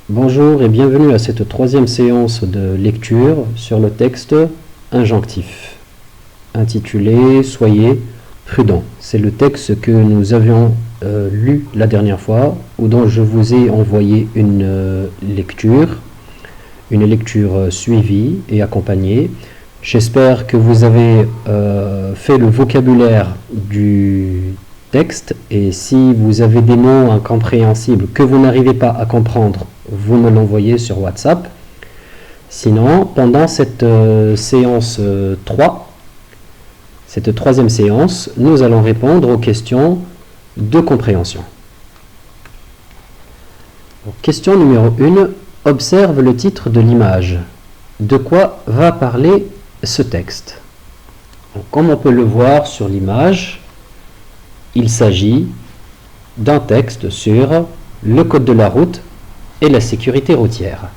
Bonjour et bienvenue à cette troisième séance de lecture sur le texte injonctif, intitulé « Soyez prudents ». C'est le texte que nous avions lu la dernière fois, ou dont je vous ai envoyé une lecture suivie et accompagnée. J'espère que vous avez fait le vocabulaire du texte, et si vous avez des mots incompréhensibles que vous n'arrivez pas à comprendre, vous me l'envoyez sur WhatsApp. Sinon, pendant cette séance 3, cette troisième séance, nous allons répondre aux questions de compréhension. Donc, question numéro 1. Observe le titre de l'image. De quoi va parler ce texte? Donc, comme on peut le voir sur l'image, il s'agit d'un texte sur le code de la route et la sécurité routière.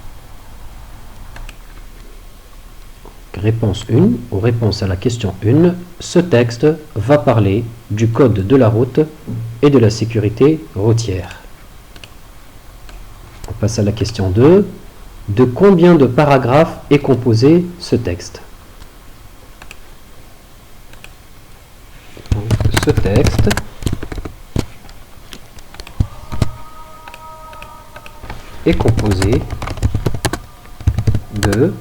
Réponse 1, ou réponse à la question 1, ce texte va parler du code de la route et de la sécurité routière. On passe à la question 2. De combien de paragraphes est composé ce texte? Donc, ce texte est composé de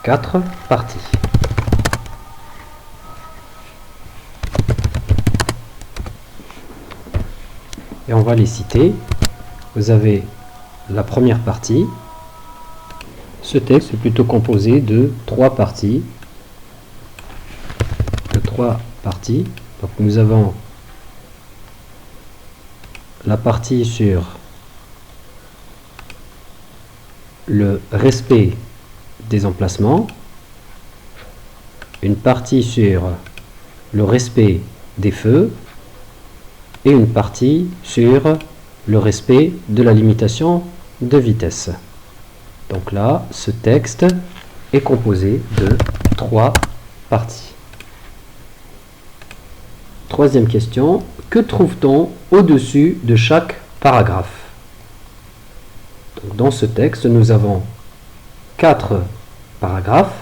4 parties. Et on va les citer. Vous avez la première partie. Ce texte est plutôt composé de 3 parties. Donc nous avons la partie sur le respect des emplacements, une partie sur le respect des feux et une partie sur le respect de la limitation de vitesse. Donc là, ce texte est composé de 3 parties. Troisième question, que trouve-t-on au-dessus de chaque paragraphe? Donc, dans ce texte, nous avons 4 paragraphes.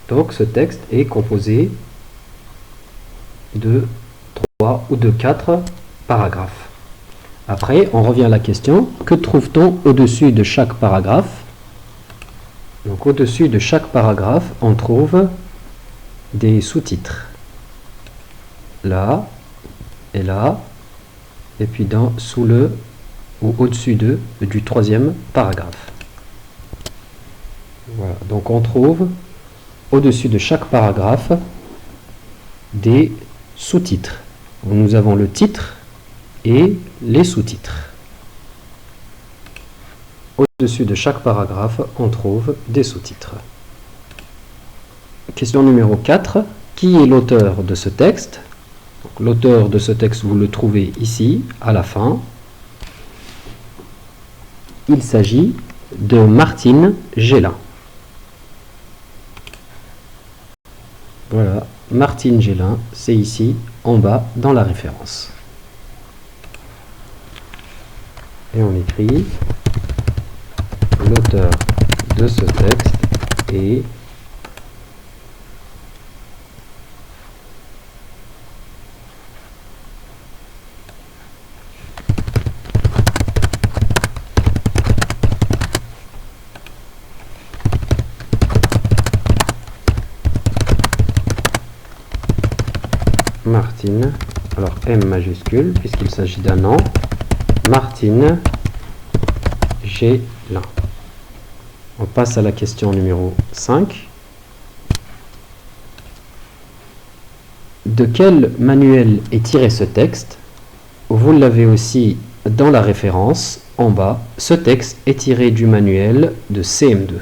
Donc ce texte est composé de 3 ou de 4 paragraphes. Après, on revient à la question, que trouve-t-on au-dessus de chaque paragraphe? Donc au-dessus de chaque paragraphe, on trouve des sous-titres. Là, et là, et puis sous le ou au-dessus du troisième paragraphe. Voilà, donc on trouve au-dessus de chaque paragraphe des sous-titres. Nous avons le titre et les sous-titres. Au-dessus de chaque paragraphe, on trouve des sous-titres. Question numéro 4. Qui est l'auteur de ce texte? L'auteur de ce texte, vous le trouvez ici, à la fin. Il s'agit de Martine Gélin. Voilà, Martine Gélin, c'est ici, en bas, dans la référence. Et on écrit l'auteur de ce texte est Martine, alors M majuscule, puisqu'il s'agit d'un nom, Martine Gélin. On passe à la question numéro 5. De quel manuel est tiré ce texte? Vous l'avez aussi dans la référence, en bas. Ce texte est tiré du manuel de CM2.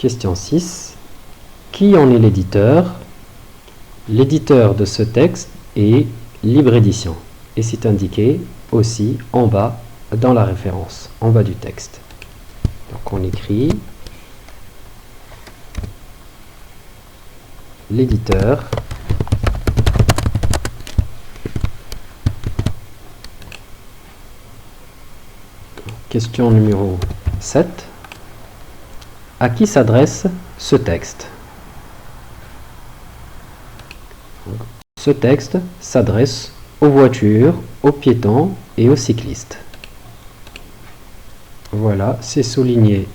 Question 6. Qui en est l'éditeur? L'éditeur de ce texte est Libre Édition. Et c'est indiqué aussi en bas dans la référence, en bas du texte. Donc on écrit l'éditeur Question numéro 7. À qui s'adresse ce texte? Ce texte s'adresse aux voitures, aux piétons et aux cyclistes. Voilà, c'est souligné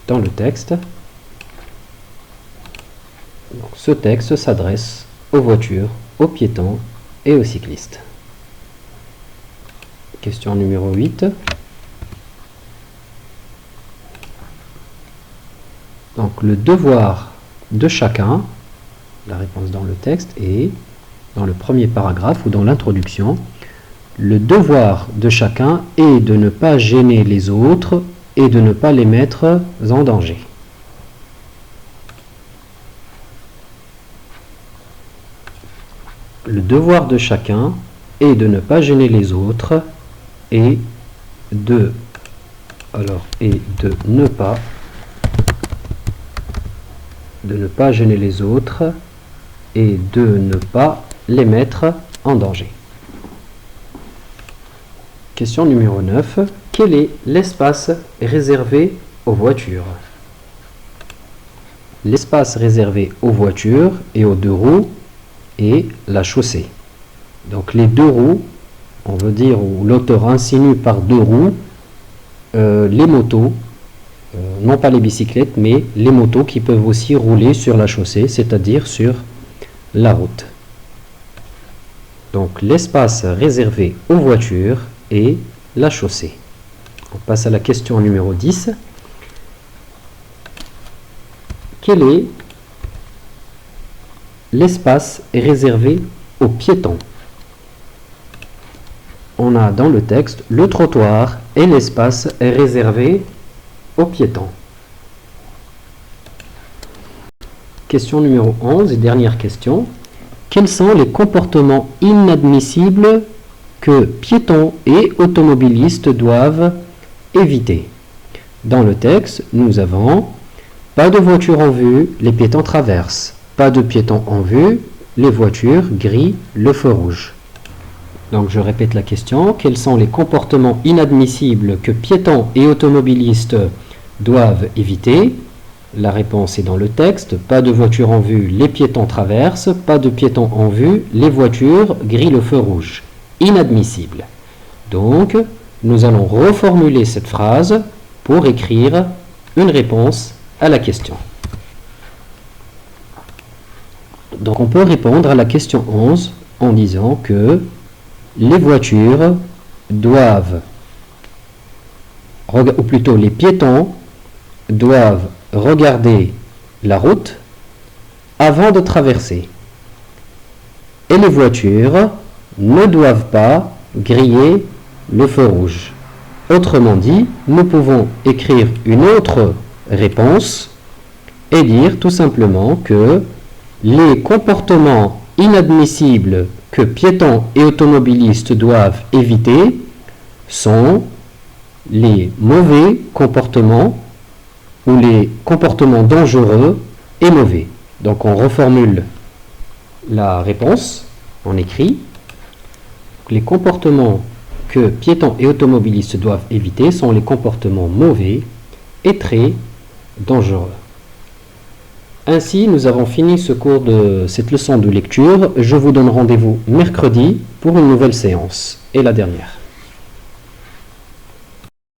dans le texte. Donc, ce texte s'adresse aux voitures, aux piétons et aux cyclistes. Question numéro 8. Donc, le devoir de chacun, la réponse dans le texte est dans le premier paragraphe ou dans l'introduction. Le devoir de chacun est de ne pas gêner les autres et de ne pas les mettre en danger. Le devoir de chacun est de ne pas gêner les autres et de ne pas gêner les autres et de ne pas les mettre en danger. Question numéro 9. Quel est l'espace réservé aux voitures? L'espace réservé aux voitures et aux deux roues est la chaussée. Donc les deux roues, on veut dire, où l'auteur insinue par deux roues, les motos, non pas les bicyclettes, mais les motos qui peuvent aussi rouler sur la chaussée, c'est-à-dire sur la route. Donc l'espace réservé aux voitures est la chaussée. On passe à la question numéro 10. Quel est l'espace réservé aux piétons? On a dans le texte le trottoir et l'espace réservé aux piétons. Question numéro 11 et dernière question. Quels sont les comportements inadmissibles que piétons et automobilistes doivent éviter? Dans le texte, nous avons pas de voiture en vue, les piétons traversent. Pas de piétons en vue, les voitures grillent le feu rouge. Donc je répète la question. Quels sont les comportements inadmissibles que piétons et automobilistes doivent éviter? La réponse est dans le texte. Pas de voiture en vue, les piétons traversent. Pas de piétons en vue, les voitures grillent le feu rouge. Inadmissible. Donc, nous allons reformuler cette phrase pour écrire une réponse à la question. Donc, on peut répondre à la question 11 en disant que les voitures doivent, ou plutôt les piétons doivent regarder la route avant de traverser. Et les voitures ne doivent pas griller le feu rouge. Autrement dit, nous pouvons écrire une autre réponse et dire tout simplement que les comportements inadmissibles que piétons et automobilistes doivent éviter sont les mauvais comportements ou les comportements dangereux et mauvais. Donc on reformule la réponse, on écrit les comportements que piétons et automobilistes doivent éviter sont les comportements mauvais et très dangereux. Ainsi, nous avons fini ce cours de cette leçon de lecture. Je vous donne rendez-vous mercredi pour une nouvelle séance et la dernière.